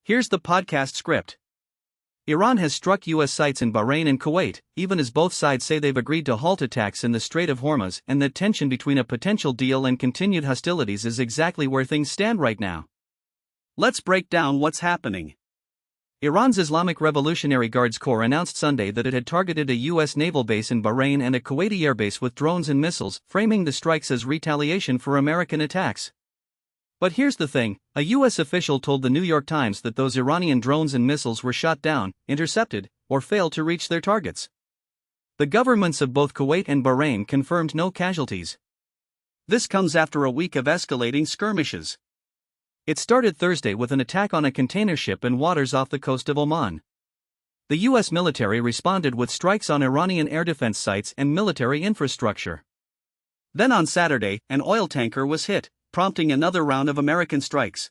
Here's the podcast script. Iran has struck U.S. sites in Bahrain and Kuwait, even as both sides say they've agreed to halt attacks in the Strait of Hormuz, and that tension between a potential deal and continued hostilities is exactly where things stand right now. Let's break down what's happening. Iran's Islamic Revolutionary Guards Corps announced Sunday that it had targeted a U.S. naval base in Bahrain and a Kuwaiti airbase with drones and missiles, framing the strikes as retaliation for American attacks. But here's the thing, a U.S. official told the New York Times that those Iranian drones and missiles were shot down, intercepted, or failed to reach their targets. The governments of both Kuwait and Bahrain confirmed no casualties. This comes after a week of escalating skirmishes. It started Thursday with an attack on a container ship in waters off the coast of Oman. The U.S. military responded with strikes on Iranian air defense sites and military infrastructure. Then on Saturday, an oil tanker was hit, prompting another round of American strikes.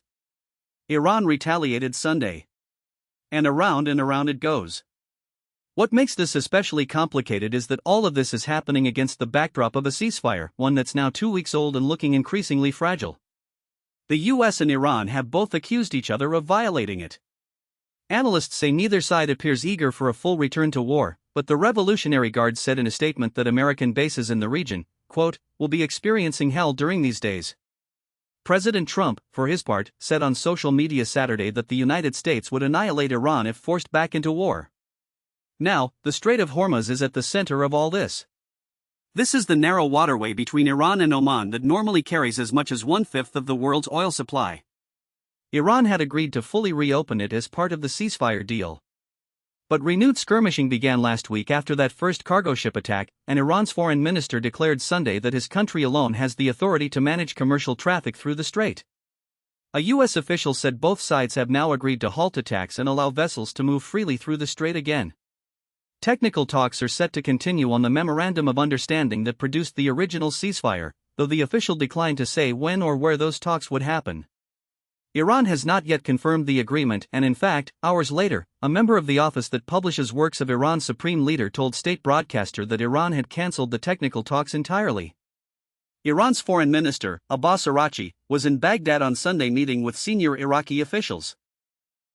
Iran retaliated Sunday. And around it goes. What makes this especially complicated is that all of this is happening against the backdrop of a ceasefire, one that's now 2 weeks old and looking increasingly fragile. The US and Iran have both accused each other of violating it. Analysts say neither side appears eager for a full return to war, but the Revolutionary Guard said in a statement that American bases in the region, quote, will be experiencing hell during these days. President Trump, for his part, said on social media Saturday that the United States would annihilate Iran if forced back into war. Now, the Strait of Hormuz is at the center of all this. This is the narrow waterway between Iran and Oman that normally carries as much as 1/5 of the world's oil supply. Iran had agreed to fully reopen it as part of the ceasefire deal. But renewed skirmishing began last week after that first cargo ship attack, and Iran's foreign minister declared Sunday that his country alone has the authority to manage commercial traffic through the strait. A U.S. official said both sides have now agreed to halt attacks and allow vessels to move freely through the strait again. Technical talks are set to continue on the Memorandum of Understanding that produced the original ceasefire, though the official declined to say when or where those talks would happen. Iran has not yet confirmed the agreement, and in fact, hours later, a member of the office that publishes works of Iran's supreme leader told state broadcaster that Iran had cancelled the technical talks entirely. Iran's foreign minister, Abbas Araghchi, was in Baghdad on Sunday meeting with senior Iraqi officials.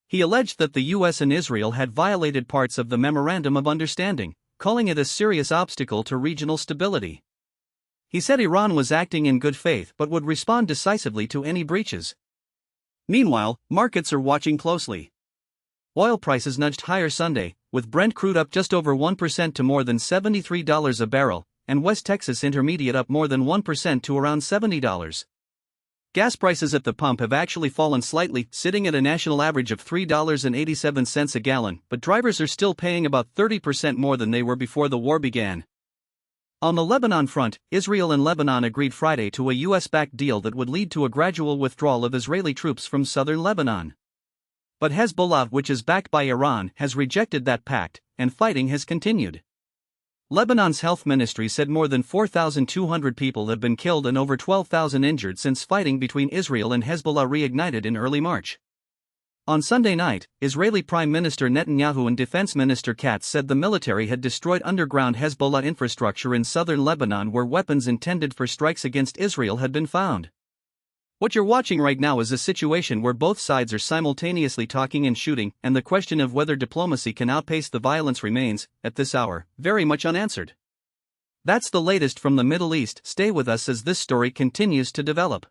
He alleged that the U.S. and Israel had violated parts of the Memorandum of Understanding, calling it a serious obstacle to regional stability. He said Iran was acting in good faith but would respond decisively to any breaches. Meanwhile, markets are watching closely. Oil prices nudged higher Sunday, with Brent crude up just over 1% to more than $73 a barrel, and West Texas Intermediate up more than 1% to around $70. Gas prices at the pump have actually fallen slightly, sitting at a national average of $3.87 a gallon, but drivers are still paying about 30% more than they were before the war began. On the Lebanon front, Israel and Lebanon agreed Friday to a U.S.-backed deal that would lead to a gradual withdrawal of Israeli troops from southern Lebanon. But Hezbollah, which is backed by Iran, has rejected that pact, and fighting has continued. Lebanon's health ministry said more than 4,200 people have been killed and over 12,000 injured since fighting between Israel and Hezbollah reignited in early March. On Sunday night, Israeli Prime Minister Netanyahu and Defense Minister Katz said the military had destroyed underground Hezbollah infrastructure in southern Lebanon where weapons intended for strikes against Israel had been found. What you're watching right now is a situation where both sides are simultaneously talking and shooting, and the question of whether diplomacy can outpace the violence remains, at this hour, very much unanswered. That's the latest from the Middle East. Stay with us as this story continues to develop.